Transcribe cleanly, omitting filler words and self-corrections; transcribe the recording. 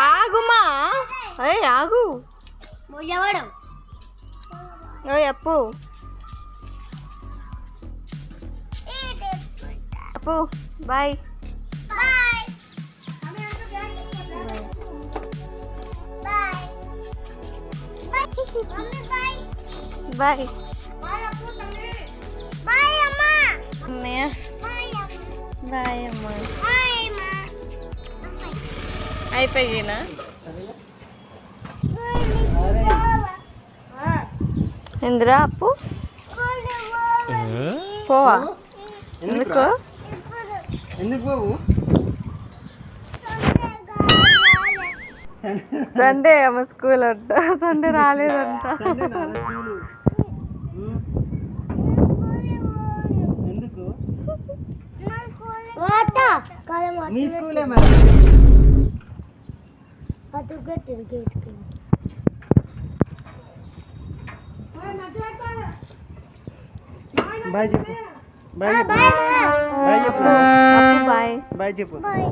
ఆగుమా అయ్యి ఆగు అప్పు అప్పు బాయ్ బాయ్ అన్నయ్య బాయ్ అమ్మా అయిపోయినా ఇందిరా అప్పు పోవా ఎందుకు సండే అమ్మ స్కూల్ అంట సండే రాలేదంట బాయ్ చెప్పు బాయ్ చెప్పు బాయ్ బాయ్ చెప్పు బాయ్